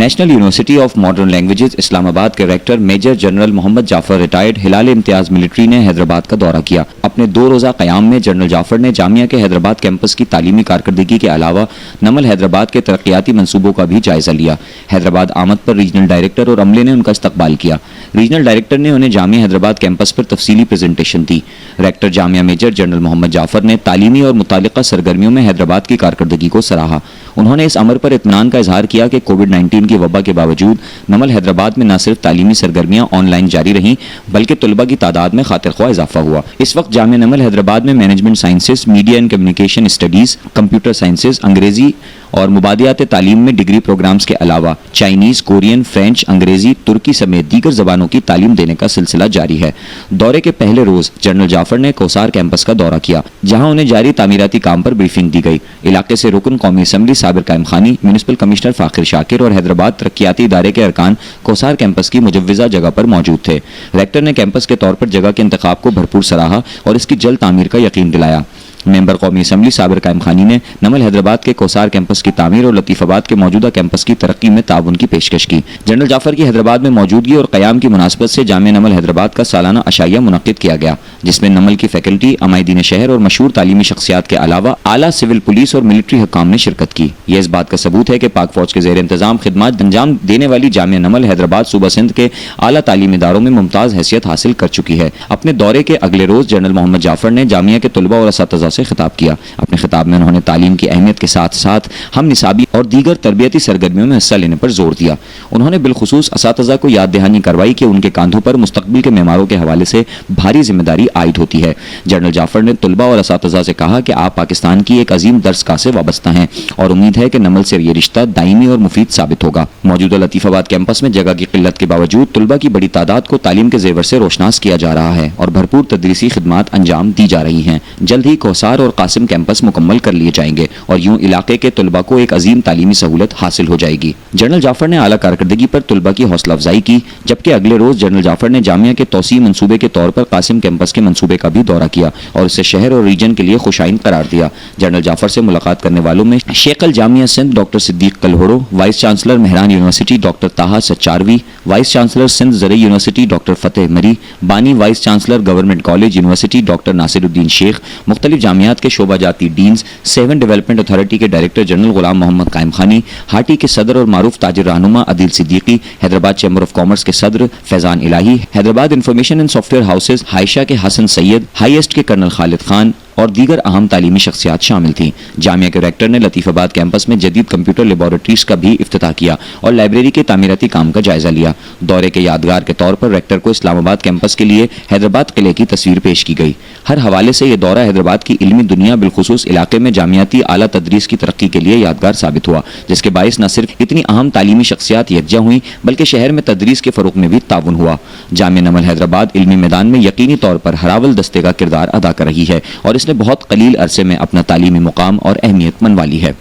National university of modern languages Islamabad کے rector major general Muhammad Jafar retired Hilal Imtiaz military نے حیدرآباد کا دورہ کیا۔ اپنے 2 روزہ قیام میں جنرل جعفر نے جامعہ کے حیدرآباد کیمپس کی تعلیمی کارکردگی کے علاوہ نمل حیدرآباد کے ترقیاتی منصوبوں کا بھی جائزہ لیا۔ حیدرآباد آمد پر ریجنل ڈائریکٹر اور عملے نے ان کا استقبال کیا۔ ریجنل ڈائریکٹر نے انہیں جامعہ حیدرآباد کیمپس پر تفصیلی پریزنٹیشن دی۔ ریکٹر جامعہ میجر جنرل محمد جعفر نے تعلیمی اور متعلقہ سرگرمیوں میں حیدرآباد کی کارکردگی کو سراہا۔ انہوں نے اس امر پر اطمینان کا اظہار کیا کہ کووڈ-19 کی وبا کے باوجود نمل حیدرآباد میں نہ صرف تعلیمی سرگرمیاں آن لائن جاری رہیں بلکہ طلباء کی تعداد میں خاطر خواہ اضافہ ہوا۔ اس وقت جامعہ نمل حیدرآباد میں management sciences, media and communication studies, computer sciences, انگریزی اور مبادیات تعلیم میں ڈگری پروگرامز کے علاوہ چائنیز، کورین، فرینچ، انگریزی، ترکی سمیت دیگر زبانوں کی تعلیم دینے کا سلسلہ جاری ہے۔ دورے کے پہلے روز جنرل جعفر نے کوثار کیمپس کا دورہ کیا، جہاں انہیں جاری تعمیراتی کام پر بریفنگ دی گئی۔ علاقے سے رکن قومی اسمبلی صابر قائم خانی، میونسپل کمشنر فاخر شاکر اور حیدرآباد ترقیاتی ادارے کے ارکان کوثار کیمپس کی مجوزہ جگہ پر موجود تھے۔ ریکٹر نے کیمپس کے طور پر جگہ کے انتخاب کو بھرپور سراہا اور اس کی جلد تعمیر کا یقین دلایا۔ ممبر قومی اسمبلی صابر قائم خانی نے نمل حیدرآباد کے کوثار کیمپس کی تعمیر اور لطیف آباد کے موجودہ کیمپس کی ترقی میں تعاون کی پیشکش کی۔ جنرل جعفر کی حیدرآباد میں موجودگی اور قیام کی مناسبت سے جامعہ نمل حیدرآباد کا سالانہ عشائیہ منعقد کیا گیا، جس میں نمل کی فیکلٹی، عمائدین شہر اور مشہور تعلیمی شخصیات کے علاوہ اعلیٰ سول پولیس اور ملٹری حکام نے شرکت کی۔ یہ اس بات کا ثبوت ہے کہ پاک فوج کے زیر انتظام خدمات انجام دینے والی جامعہ نمل حیدرآباد صوبہ سندھ کے اعلیٰ تعلیمی اداروں میں ممتاز حیثیت حاصل کر چکی ہے۔ اپنے دورے کے اگلے روز جنرل محمد جعفر نے جامعہ کے طلباء اور اساتذہ سے خطاب کیا۔ اپنے خطاب میں انہوں نے تعلیم کی اہمیت کے ساتھ ساتھ ہم نصابی اور دیگر تربیتی سرگرمیوں میں حصہ لینے پر زور دیا۔ انہوں نے بالخصوص اساتذہ کو یاد دہانی کروائی کہ ان کے کاندھوں پر مستقبل کے معماروں کے حوالے سے بھاری ذمہ داری عائد ہوتی ہے۔ جنرل جعفر نے طلباء اور اساتذہ سے کہا کہ آپ پاکستان کی ایک عظیم درسگاہ سے وابستہ ہیں اور امید ہے کہ نمل سے یہ رشتہ دائمی اور مفید ثابت ہوگا۔ موجودہ لطیف آباد کیمپس میں جگہ کی قلت کے باوجود طلباء کی بڑی تعداد کو تعلیم کے زیور سے روشناس کیا جا رہا ہے اور بھرپور تدریسی خدمات انجام دی جا رہی ہیں۔ جلد ہی کوثار اور قاسم کیمپس مکمل کر لیے جائیں گے اور یوں علاقے کے طلباء کو ایک عظیم تعلیمی سہولت حاصل ہو جائے گی۔ جنرل جعفر نے اعلیٰ کارکردگی پر طلباء کی حوصلہ افزائی کی، جبکہ اگلے روز جنرل جعفر نے جامعہ کے توسیع منصوبے کے طور پر قاسم کیمپس کے منصوبے کا بھی دورہ کیا اور اسے شہر اور ریجن کے لیے خوشائن قرار دیا۔ جنرل جعفر سے ملاقات کرنے والوں میں شیخ الجامعہ Sindh doctor Siddiq Kalhoro, vice chancellor Mehran university doctor Taha Sacharvi, vice chancellor Sindh زرعی یونیورسٹی ڈاکٹر فتح مری، بانی vice chancellor government college university doctor Nasir Uddin Sheikh, مختلف جامعات کے شعبہ جاتی ڈینز، 7 ڈیولپمنٹ اتھارٹی کے ڈائریکٹر جنرل غلام محمد قائم خانی، ہاٹی کے صدر اور معروف تاجر رہنما Adeel Siddiqui, Hyderabad chamber of commerce کے صدر Faizan Elahi, Hyderabad information and software houses ہائشہ کے حسن سید، ہائی ایسٹ کے کرنل خالد خان اور دیگر اہم تعلیمی شخصیات شامل تھیں۔ جامعہ کے ریکٹر نے لطیف آباد کیمپس میں جدید کمپیوٹر لیبارٹریز کا بھی افتتاح کیا اور لائبریری کے تعمیراتی کام کا جائزہ لیا۔ دورے کے یادگار کے طور پر ریکٹر کو اسلام آباد کیمپس کے لیے حیدرآباد قلعے کی تصویر پیش کی گئی۔ ہر حوالے سے یہ دورہ حیدرآباد کی علمی دنیا بالخصوص علاقے میں جامعاتی اعلیٰ تدریس کی ترقی کے لیے یادگار ثابت ہوا، جس کے باعث نہ صرف اتنی اہم تعلیمی شخصیات یکجا ہوئیں بلکہ شہر میں تدریس کے فروغ میں بھی تعاون ہوا۔ جامعہ نمل حیدرآباد علمی میدان میں یقینی طور پر ہراول دستے کا کردار ادا کر رہی ہے اور اس نے بہت قلیل عرصے میں اپنا تعلیمی مقام اور اہمیت منوا لی ہے۔